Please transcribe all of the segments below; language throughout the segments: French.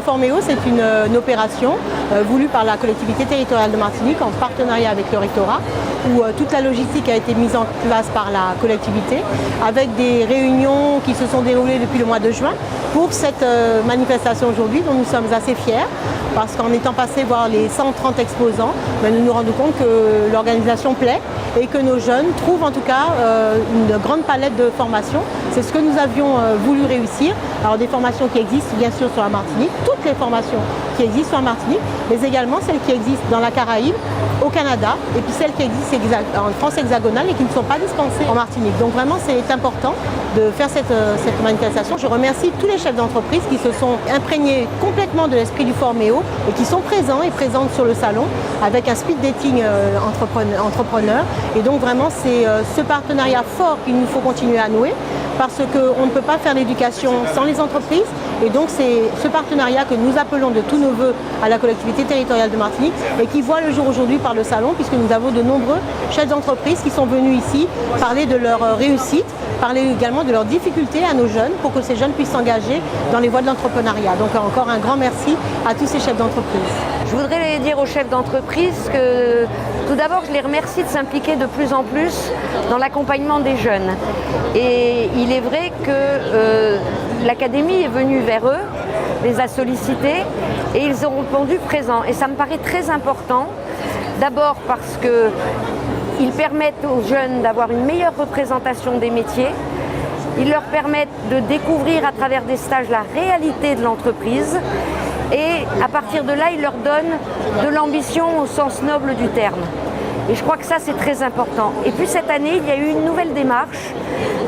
Forméo, c'est une opération voulue par la collectivité territoriale de Martinique en partenariat avec le rectorat, où toute la logistique a été mise en place par la collectivité, avec des réunions qui se sont déroulées depuis le mois de juin pour cette manifestation aujourd'hui, dont nous sommes assez fiers, parce qu'en étant passés voir les 130 exposants, nous nous rendons compte que l'organisation plaît et que nos jeunes trouvent en tout cas une grande palette de formations. C'est ce que nous avions voulu réussir. Alors des formations qui existent bien sûr sur la Martinique, toutes les formations qui existent sur la Martinique, mais également celles qui existent dans la Caraïbe, au Canada, et puis celles qui existent en France hexagonale et qui ne sont pas dispensées en Martinique. Donc vraiment c'est important de faire cette manifestation. Je remercie tous les chefs d'entreprise qui se sont imprégnés complètement de l'esprit du Forméo et qui sont présents et présentes sur le salon avec un speed dating entrepreneur. Et donc vraiment c'est ce partenariat fort qu'il nous faut continuer à nouer, parce qu'on ne peut pas faire l'éducation sans les entreprises. Et donc c'est ce partenariat que nous appelons de tous nos voeux à la collectivité territoriale de Martinique et qui voit le jour aujourd'hui par le salon, puisque nous avons de nombreux chefs d'entreprise qui sont venus ici parler de leur réussite, parler également de leurs difficultés à nos jeunes pour que ces jeunes puissent s'engager dans les voies de l'entrepreneuriat. Donc encore un grand merci à tous ces chefs d'entreprise. Je voudrais dire aux chefs d'entreprise que tout d'abord je les remercie de s'impliquer de plus en plus dans l'accompagnement des jeunes. Et il est vrai que l'académie est venue vers eux, les a sollicités et ils ont répondu présents. Et ça me paraît très important, d'abord parce qu'ils permettent aux jeunes d'avoir une meilleure représentation des métiers. Ils leur permettent de découvrir à travers des stages la réalité de l'entreprise et à partir de là, ils leur donnent de l'ambition au sens noble du terme. Et je crois que ça, c'est très important. Et puis cette année, il y a eu une nouvelle démarche.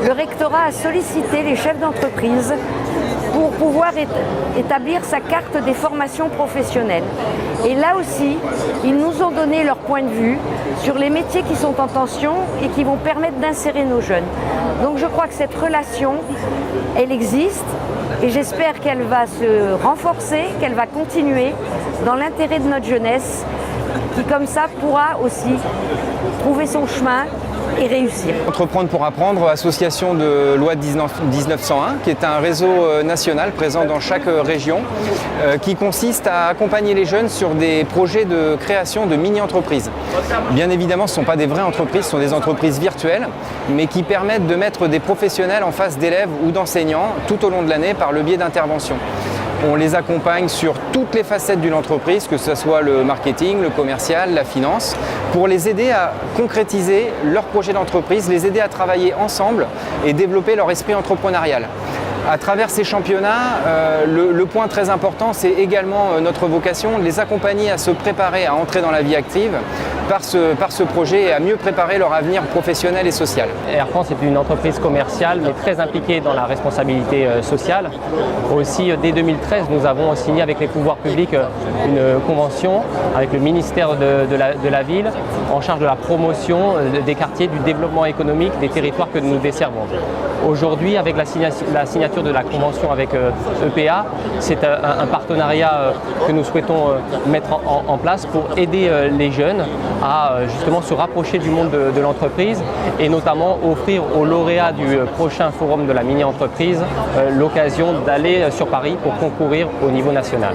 Le rectorat a sollicité les chefs d'entreprise pour pouvoir établir sa carte des formations professionnelles. Et là aussi, ils nous ont donné leur point de vue sur les métiers qui sont en tension et qui vont permettre d'insérer nos jeunes. Donc je crois que cette relation, elle existe et j'espère qu'elle va se renforcer, qu'elle va continuer dans l'intérêt de notre jeunesse qui comme ça pourra aussi trouver son chemin et réussir. Entreprendre pour apprendre, association de loi 1901, qui est un réseau national présent dans chaque région, qui consiste à accompagner les jeunes sur des projets de création de mini-entreprises. Bien évidemment, ce ne sont pas des vraies entreprises, ce sont des entreprises virtuelles, mais qui permettent de mettre des professionnels en face d'élèves ou d'enseignants tout au long de l'année par le biais d'interventions. On les accompagne sur toutes les facettes d'une entreprise, que ce soit le marketing, le commercial, la finance, pour les aider à concrétiser leur projet d'entreprise, les aider à travailler ensemble et développer leur esprit entrepreneurial. À travers ces championnats, le point très important, c'est également notre vocation, de les accompagner à se préparer à entrer dans la vie active par ce projet et à mieux préparer leur avenir professionnel et social. Air France est une entreprise commerciale mais très impliquée dans la responsabilité sociale. Aussi, dès 2013, nous avons signé avec les pouvoirs publics une convention avec le ministère de la ville en charge de la promotion des quartiers, du développement économique des territoires que nous desservons. Aujourd'hui, avec la signature de la convention avec EPA, c'est un partenariat que nous souhaitons mettre en place pour aider les jeunes à justement se rapprocher du monde de l'entreprise et notamment offrir aux lauréats du prochain forum de la mini-entreprise l'occasion d'aller sur Paris pour concourir au niveau national.